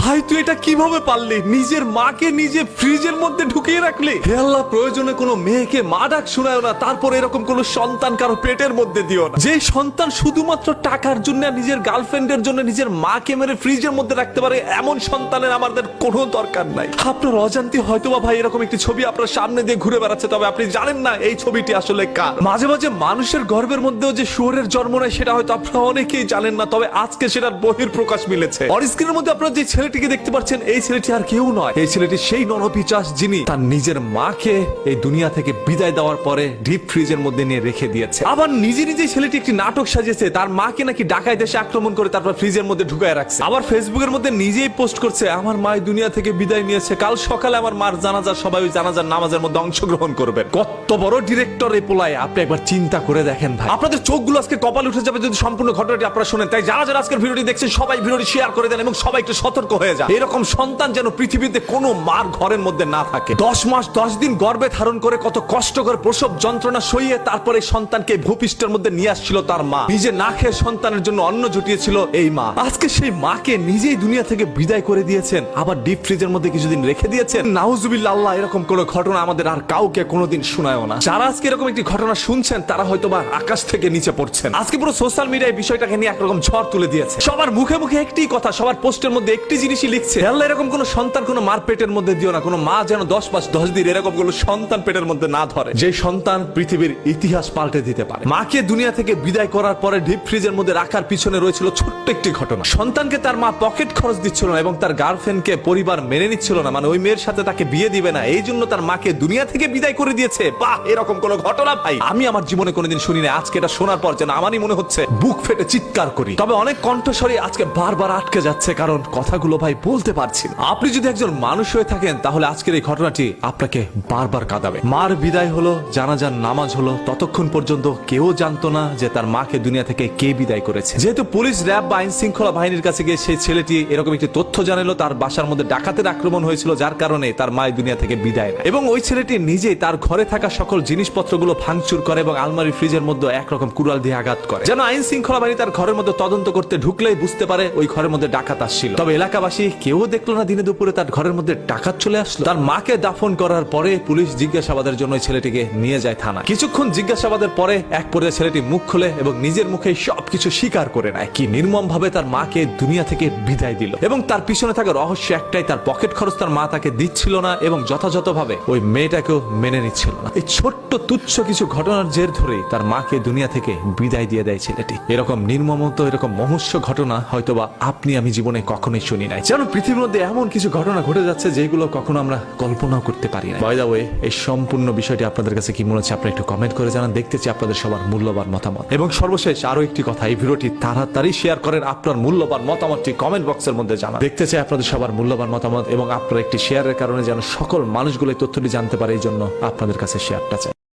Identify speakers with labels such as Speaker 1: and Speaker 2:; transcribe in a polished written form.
Speaker 1: ভাই তুই এটা কিভাবে পারলি? নিজের মাকে নিজে ফ্রিজের মধ্যে ঢুকিয়ে রাখলি। হে আল্লাহ, প্রয়োজনে কোনো মেয়েকে মা ডাক শোনায় না, তারপর এরকম কোনো সন্তান কারো পেটের মধ্যে দিও না, যে সন্তান শুধুমাত্র টাকার জন্য নিজের গার্লফ্রেন্ডের জন্য নিজের মাকে মেরে ফ্রিজের মধ্যে রাখতে পারে। এমন সন্তানের আমাদের কোনো দরকার নাই। আপনার অজান্তে হয়তোবা ভাই এরকম একটি ছবি আপনার সামনে দিয়ে ঘুরে বেড়াচ্ছে, তবে আপনি জানেন না এই ছবিটি আসলে কার। মাঝে মাঝে মানুষের গর্ভের মধ্যেও যে শুয়োরের জন্ম নেয় সেটা হয়তো আপনারা অনেকেই জানেন না, তবে আজকে সেটার বহিঃপ্রকাশ মিলেছে। অনস্ক্রিনের মধ্যে আপনারা যে ছেলেটিকে দেখতে পাচ্ছেন, এই ছেলেটি আর কেউ নয়, এই ছেলেটি সেই নরপিচাস যিনি তার নিজের মাকে এই দুনিয়া থেকে বিদায় দেওয়ার পরে ডিপ ফ্রিজের মধ্যে নিয়ে রেখে দিয়েছে। আবার নিজে নিজে ছেলেটি একটি নাটক সাজিয়েছে, তার মাকে নাকি ডাকায় দেশে আক্রমণ করে তারপর ফ্রিজের মধ্যে ঢুকায় রাখছে। আবার ফেসবুকের মধ্যে নিজেই পোস্ট করছে, আমার মা দুনিয়া থেকে বিদায় নিয়েছে, কাল সকালে আমার মার জানাজা, সবাই ওই জানাজার নামাজের মধ্যে অংশগ্রহণ করবেন। কত বড় ডিরেক্টর এই পোলায়, আপনি একবার চিন্তা করে দেখেন ভাই। আপনাদের চোখগুলো আজকে কপাল উঠে যাবে যদি সম্পূর্ণ ঘটনাটি আপনারা শুনেন। তাই যারা যারা আজকের ভিডিওটি দেখছেন সবাই ভিডিওটি শেয়ার করে দেন এবং সবাই একটু সতর্ক হয়ে যান। এরকম সন্তান যেন পৃথিবীতে কোনো মার ঘরের মধ্যে না থাকে। 10 মাস 10 দিন গর্ভে ধারণ করে কত কষ্ট করে প্রসব যন্ত্রণা সইয়ে তারপরে সন্তানকে ভূপৃষ্ঠের মধ্যে নিয়ে আসছিল তার মা, নিজে না খেয়ে সন্তানের জন্য অন্ন জুটিয়েছিল এই মা। আজকে সেই মাকে নিজেই দুনিয়া থেকে বিদায় করে দিয়েছেন, আবার ডিপ ফ্রিজের মধ্যে কিছুদিন রেখে দিয়েছেন। নাউজুবিল্লাহ, আল্লাহ এরকম কোন ঘটনা আমাদের আর কাউকে কোনোদিন শোনায়ও না। যারা আজকে এরকম একটি ঘটনা শুনছেন তারা হয়তোবা আকাশ থেকে নিচে পড়ছেন। আজকে পুরো সোশ্যাল মিডিয়ায় বিষয়টাকে নিয়ে একরকম ঝড় তুলে দিয়েছে। সবার মুখে মুখে একটি কথা, সবার পোস্টের মধ্যে একটি জিনিসই লিখছে, আল্লাহ এরকম কোন সন্তান কোন মার পেটের মধ্যে দিও না, কোন মা যেন 10 মাস 10 দিন এরকম কোন সন্তান পেটের মধ্যে না ধরে, যে সন্তান পৃথিবীর ইতিহাস পাল্টে দিতে পারে। মাকে দুনিয়া থেকে বিদায় করার পরে ডিপ ফ্রিজের মধ্যে রাখার পিছনে রয়েছিল ছোট্ট একটি ঘটনা। সন্তানকে তার মা পকেট খরচ দিচ্ছিল না এবং তার গার্লফ্রেন্ডকে পরিবার মেনে নিচ্ছিল না, মানে ওই মেয়ের সাথে তাকে বিয়ে দিবে না, এই জন্য তার মাকে দুনিয়া থেকে বিদায় করে দিয়েছে। বাহ, এরকম কোন ঘটনা ভাই আমি আমার জীবনে কোনোদিন শুনি না। আজকে এটা শোনার পর যেন আমারই মনে হচ্ছে বুক ফেটে চিৎকার করি। তবে অনেক কণ্ঠস্বরই আজকে বারবার আটকে যাচ্ছে, কারণ কথাগুলো ভাই বলতে পারছি না। আপনি যদি একজন মানুষ হয়ে থাকেন তাহলে আজকের এই ঘটনাটি আপনাকে বারবার কাঁদাবে। মার বিদায় হলো, জানাজার নামাজ হলো, ততক্ষণ পর্যন্ত কেউ জানতো না যে তার মাকে দুনিয়া থেকে কে বিদায় করেছে। যেহেতু পুলিশ, র্যাব বা আইন শৃঙ্খলা বাহিনীর কাছে গিয়ে সেই ছেলেটি এরকম একটি তথ্য জানালো, তার বাসার মধ্যে ডাকাতের আক্রমণ হয়েছিল, যার কারণে তার মা দুনিয়া থেকে বিদায় নেয় এবং ওই ছেলেটি নিজেই তার ঘরে থাকা সকল জিনিসপত্রগুলো ভাঙচুর করে এবং আলমারি ফ্রিজের মধ্যে একরকম কুড়াল দিয়ে আঘাত করে, যেন আইন শৃঙ্খলা বাহিনী তার ঘরের মধ্যে তদন্ত করতে ঢুকলেই বুঝতে পারে ওই ঘরের মধ্যে ডাকাত আসছিল। তবে এলাকাবাসী কেউ দেখলো না দিনে দুপুরে তার ঘরের মধ্যে ডাকাত চলে আসলো। তার মাকে দাফন করার পরে পুলিশ জিজ্ঞাসাবাদের জন্য ছেলেটিকে নিয়ে যায় থানা। কিছুক্ষণ জিজ্ঞাসাবাদের পরে এক পর্যায়ে ছেলেটি মুখ খুলে এবং নিজের মুখে সবকিছু স্বীকার করে নেয়, কি নির্মম ভাবে তার মাকে দুনিয়া থেকে বিদায় দিল। এবং তার পিছনে থাকা রহস্য একটাই, তার পকেট খরচ তার মা তাকে দিচ্ছিল না এবং যথাযথভাবে ওই মেয়েটাকেও মেনে নিচ্ছিল না। এই ছোট্ট তুচ্ছ কিছু ঘটনার জের ধরেই তার মাকে দুনিয়া থেকে বিদায় দিয়ে দেয় ছেলেটি। এরকম নির্মমত, এরকম মহস্য ঘটনা হয়তোবা আপনি আমি জীবনে কখনোই শুনি নাই। যেন পৃথিবীর মধ্যে এমন কিছু ঘটনা ঘটে যাচ্ছে যেগুলো কখনো আমরা কল্পনাও করতে পারি না। বাই দ্য ওয়ে, এই সম্পূর্ণ বিষয়টি আপনাদের কাছে কি মনে হচ্ছে আপনি একটু কমেন্ট করে জানান। দেখতে চাই আপনাদের সবার মূল্যবান মতামত। এবং সর্বশেষ আরো একটি কথা, এই ভিডিওটি তাড়াতাড়ি শেয়ার করেন, আপনার মূল্যবান মতামতটি কমেন্ট বক্সের মধ্যে জানান। দেখতে চাই আপনাদের সবার মূল্যবান মতামত এবং আপনার একটি শেয়ারের কারণে যেন সকল মানুষগুলো এই তথ্যটি জানতে পারে, এই জন্য আপনাদের কাছে শেয়ারটা চাই।